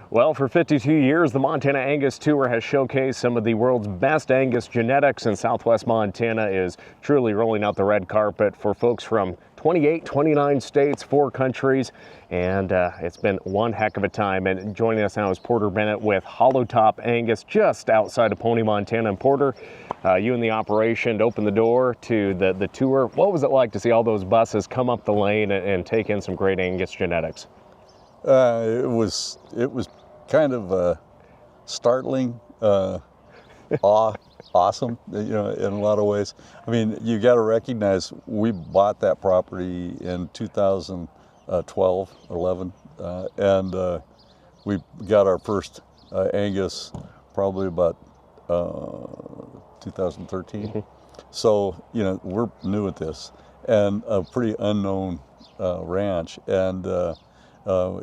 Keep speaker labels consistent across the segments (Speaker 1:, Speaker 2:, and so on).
Speaker 1: Well, for 52 years, the Montana Angus Tour has showcased some of the world's best Angus genetics, and Southwest Montana is truly rolling out the red carpet for folks from 29 states, 4 countries, and it's been one heck of a time. And joining us now is Porter Bennett with Hollow Top Angus, just outside of Pony, Montana. And Porter, you and the operation opened the door to the tour. What was it like to see all those buses come up the lane and take in some great Angus genetics?
Speaker 2: It was kind of startling, awesome, in a lot of ways. I mean, you got to recognize we bought that property in 2012, 11, and we got our first Angus probably about 2013. Mm-hmm. So, we're new at this, and a pretty unknown ranch, and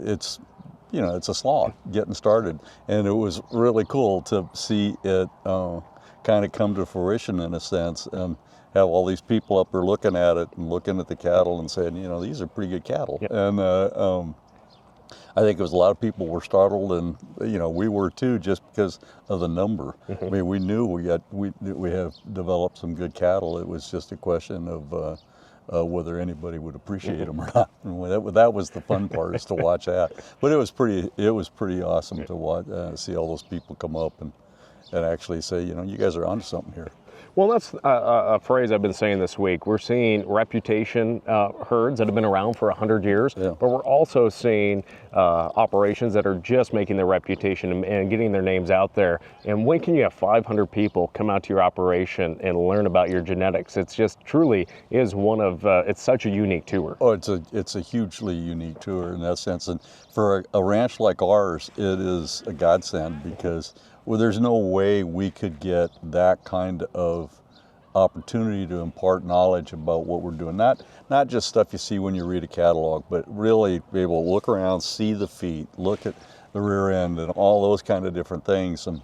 Speaker 2: it's a slog getting started, and it was really cool to see it kind of come to fruition in a sense, and have all these people up there looking at it and looking at the cattle and saying, these are pretty good cattle. Yep. And I think it was a lot of people were startled, and we were too, just because of the number. Mm-hmm. I mean, we knew we have developed some good cattle. It was just a question of whether anybody would appreciate them or not. And that was the fun part, is to watch that. But it was pretty awesome to watch, see all those people come up and actually say, you guys are onto something here.
Speaker 1: Well, that's a phrase I've been saying this week. We're seeing reputation herds that have been around for 100 years, yeah. But we're also seeing operations that are just making their reputation and getting their names out there. And when can you have 500 people come out to your operation and learn about your genetics? It's just truly is one of, it's such a unique tour.
Speaker 2: Oh, it's a hugely unique tour in that sense. And for a ranch like ours, it is a godsend, because there's no way we could get that kind of opportunity to impart knowledge about what we're doing. Not just stuff you see when you read a catalog, but really be able to look around, see the feet, look at the rear end, and all those kind of different things. And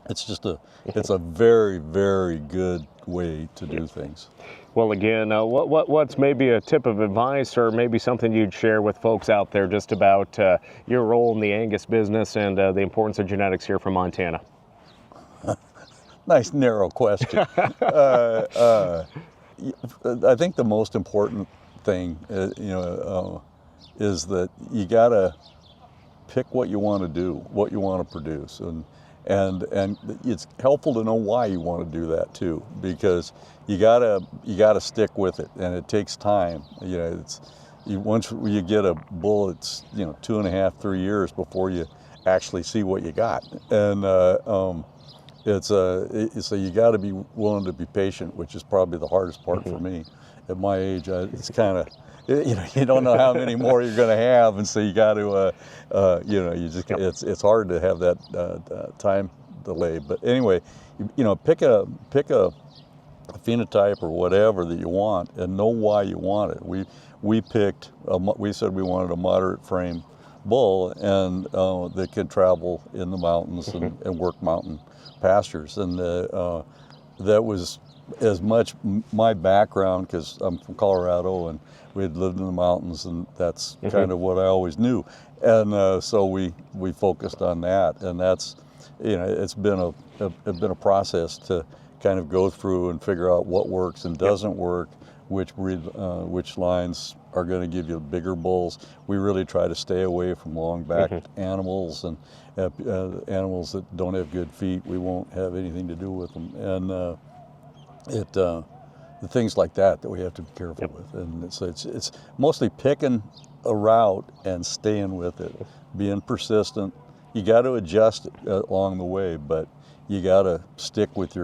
Speaker 2: it's a very, very good way to do things.
Speaker 1: Well, again, what's maybe a tip of advice, or maybe something you'd share with folks out there just about your role in the Angus business and the importance of genetics here from Montana?
Speaker 2: Nice narrow question. I think the most important thing, is that you gotta pick what you want to do, what you want to produce, and it's helpful to know why you want to do that too, because you gotta stick with it, and it takes time. Once you get a bull, it's 2.5, 3 years before you actually see what you got, and so you got to be willing to be patient, which is probably the hardest part for me. At my age, it's kind of, you don't know how many more you're going to have, and so you got to, it's hard to have that time delay. But anyway, pick a phenotype or whatever that you want, and know why you want it. We said we wanted a moderate frame bull, and that could travel in the mountains and work mountain pastures, and that was as much my background, because I'm from Colorado and we had lived in the mountains, and that's kind of what I always knew, and so we focused on that, and that's it's been a process to kind of go through and figure out what works and doesn't work, which lines are going to give you bigger bulls. We really try to stay away from long backed animals, and animals that don't have good feet. We won't have anything to do with them, and the things like that we have to be careful with. And it's mostly picking a route and staying with it, being persistent. You got to adjust along the way, but you got to stick with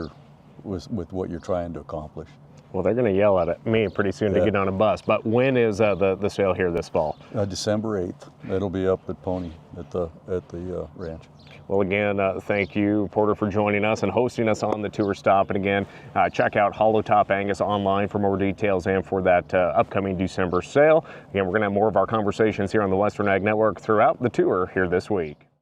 Speaker 2: what you're trying to accomplish.
Speaker 1: Well, they're going to yell at me pretty soon to get on a bus. But when is the sale here this fall?
Speaker 2: December 8th. It'll be up at Pony at the ranch.
Speaker 1: Well, again, thank you, Porter, for joining us and hosting us on the tour stop. And again, check out Hollow Top Angus online for more details and for that upcoming December sale. Again, we're going to have more of our conversations here on the Western Ag Network throughout the tour here this week.